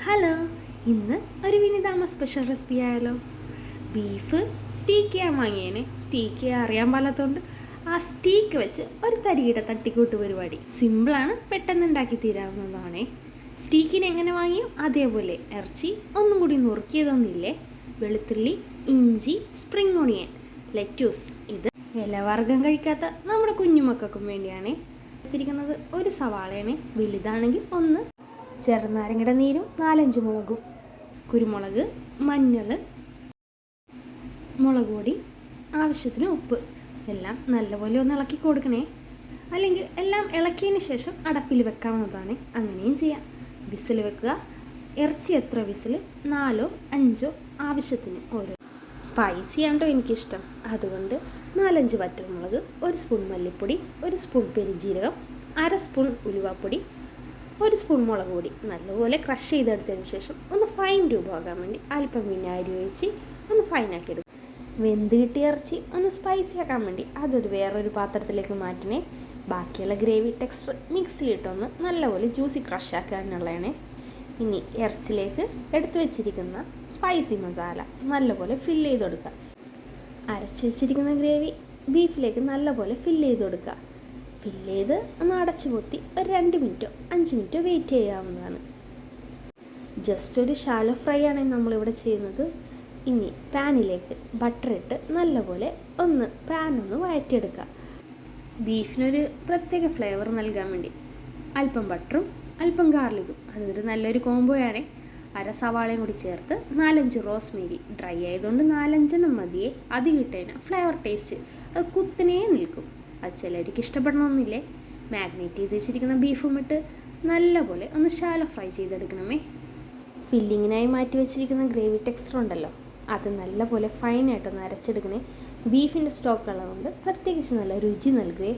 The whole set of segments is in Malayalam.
ഹലോ, ഇന്ന് ഒരു വിനിതാമ സ്പെഷ്യൽ റെസിപ്പി ആയാലോ. ബീഫ് സ്റ്റീക്ക് ചെയ്യാൻ വാങ്ങിയേനെ. സ്റ്റീക്ക് ചെയ്യാൻ അറിയാൻ പാലാത്തതുകൊണ്ട് ആ സ്റ്റീക്ക് വെച്ച് ഒരു തരിയുടെ തട്ടിക്കൂട്ട് പരിപാടി. സിമ്പിളാണ്, പെട്ടെന്ന് ഉണ്ടാക്കി തീരാവുന്നതാണേ. സ്റ്റീക്കിന് എങ്ങനെ വാങ്ങിയോ അതേപോലെ ഇറച്ചി ഒന്നും കൂടി നുറുക്കിയതൊന്നുമില്ലേ. വെളുത്തുള്ളി, ഇഞ്ചി, സ്പ്രിംഗ് ഓണിയൻ, ലെറ്റ്യൂസ്. ഇത് ഇലവർഗ്ഗം കഴിക്കാത്ത നമ്മുടെ കുഞ്ഞുമക്കൾക്കും വേണ്ടിയാണേ. എടുത്തിരിക്കുന്നത് ഒരു സവാളയാണ്. വലുതാണെങ്കിൽ ഒന്ന്. ചെറുനാരങ്ങയുടെ നീരും 4-5 മുളകും, കുരുമുളക്, മഞ്ഞൾ, മുളക് പൊടി, ആവശ്യത്തിന് ഉപ്പ് എല്ലാം നല്ലപോലെ ഒന്ന് ഇളക്കി കൊടുക്കണേ. അല്ലെങ്കിൽ എല്ലാം ഇളക്കിയതിന് ശേഷം അടപ്പിൽ വെക്കാവുന്നതാണ്. അങ്ങനെയും ചെയ്യാം. വിസിൽ വെക്കുക. ഇറച്ചി എത്ര വിസിൽ? 4-5 ആവശ്യത്തിന്. ഓരോ സ്പൈസിയാണ്ടോ എനിക്കിഷ്ടം, അതുകൊണ്ട് 4-5 വറ്റൽമുളക്, 1 സ്പൂൺ മല്ലിപ്പൊടി, 1 സ്പൂൺ പെരുംജീരകം, 1/2 സ്പൂൺ ഉലുവാപ്പൊടി, 1 സ്പൂൺ മുളക് പൊടി നല്ലപോലെ ക്രഷ് ചെയ്തെടുത്തതിന് ശേഷം ഒന്ന് ഫൈൻ രൂപമാകാൻ വേണ്ടി അല്പം വിനാഗിരി ഒഴിച്ച് ഒന്ന് ഫൈനാക്കി എടുക്കും. വെന്ത് കിട്ടിയ ഇറച്ചി ഒന്ന് സ്പൈസി ആക്കാൻ വേണ്ടി അതൊരു വേറൊരു പാത്രത്തിലേക്ക് മാറ്റണേ. ബാക്കിയുള്ള ഗ്രേവി ടെക്സ്ചർ മിക്സിയിലിട്ടൊന്ന് നല്ലപോലെ ജ്യൂസി ക്രഷ് ആക്കാനുള്ളതാണ്. ഇനി ഇറച്ചിലേക്ക് എടുത്തു വെച്ചിരിക്കുന്ന സ്പൈസി മസാല നല്ലപോലെ ഫില്ല് ചെയ്ത് കൊടുക്കുക. അരച്ച് വെച്ചിരിക്കുന്ന ഗ്രേവി ബീഫിലേക്ക് നല്ലപോലെ ഫില്ല് ചെയ്ത് കൊടുക്കുക. ഫില്ല് ചെയ്ത് ഒന്ന് അടച്ചു പൊത്തി ഒരു 2 മിനിറ്റോ 5 മിനിറ്റോ വെയിറ്റ് ചെയ്യാവുന്നതാണ്. ജസ്റ്റ് ഒരു ഷാലോ ഫ്രൈ ആണ് നമ്മളിവിടെ ചെയ്യുന്നത്. ഇനി പാനിലേക്ക് ബട്ടർ ഇട്ട് നല്ലപോലെ പാനൊന്ന് വഴറ്റിയെടുക്കുക. ബീഫിനൊരു പ്രത്യേക ഫ്ലേവർ നൽകാൻ വേണ്ടി അല്പം ബട്ടറും അല്പം ഗാർലിക്കും, അതൊരു നല്ലൊരു കോംബോയാണ്. 1/2 സവാളയും കൂടി ചേർത്ത് 4-5 റോസ്മേരി, ഡ്രൈ ആയതുകൊണ്ട് 4-5 മതിയേ. അധികം ഇട്ടതിനാൽ ഫ്ലേവർ ടേസ്റ്റ് അത് കുത്തിനേ നിൽക്കും. അത് ചിലർക്ക് ഇഷ്ടപ്പെടണമെന്നില്ലേ. മാഗ്നേറ്റ് ചെയ്ത് വെച്ചിരിക്കുന്ന ബീഫും ഇട്ട് നല്ലപോലെ ഒന്ന് ഷാലോ ഫ്രൈ ചെയ്തെടുക്കണമേ. ഫില്ലിങ്ങിനായി മാറ്റി വെച്ചിരിക്കുന്ന ഗ്രേവി ടെക്സ്ചർ ഉണ്ടല്ലോ, അത് നല്ലപോലെ ഫൈനായിട്ടൊന്ന് അരച്ചെടുക്കണേ. ബീഫിൻ്റെ സ്റ്റോക്ക് ഉള്ളതുകൊണ്ട് പ്രത്യേകിച്ച് നല്ല രുചി നൽകുകയെ.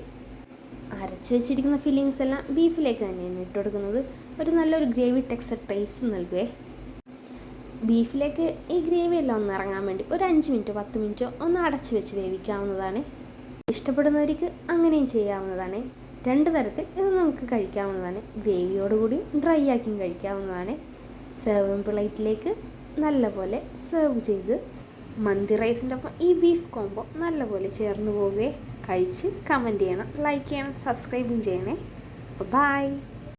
അരച്ച് വെച്ചിരിക്കുന്ന ഫില്ലിങ്സ് എല്ലാം ബീഫിലേക്ക് തന്നെയാണ് ഇട്ട് കൊടുക്കുന്നത്. ഒരു നല്ലൊരു ഗ്രേവി ടെക്സ്ചർ ടേസ്റ്റ് നൽകുകയെ. ബീഫിലേക്ക് ഈ ഗ്രേവി എല്ലാം ഒന്ന് ഇറങ്ങാൻ വേണ്ടി ഒരു 5 മിനിറ്റോ 10 മിനിറ്റോ ഒന്ന് അടച്ച് വെച്ച് വേവിക്കാവുന്നതാണ്. ഇഷ്ടപ്പെടുന്നവർക്ക് അങ്ങനെയും ചെയ്യാവുന്നതാണ്. 2 തരത്തിൽ ഇത് നമുക്ക് കഴിക്കാവുന്നതാണ്. ഗ്രേവിയോടുകൂടി ഡ്രൈ ആക്കിയും കഴിക്കാവുന്നതാണ്. സെർവിങ് പ്ലേറ്റിലേക്ക് നല്ലപോലെ സെർവ് ചെയ്ത് മന്തി റൈസിൻ്റെ ഒപ്പം ഈ ബീഫ് കോംബോ നല്ലപോലെ ചേർന്ന് പോവുകയെ. കഴിച്ച് കമൻറ്റ് ചെയ്യണം, ലൈക്ക് ചെയ്യണം, സബ്സ്ക്രൈബും ചെയ്യണേ. ബൈ.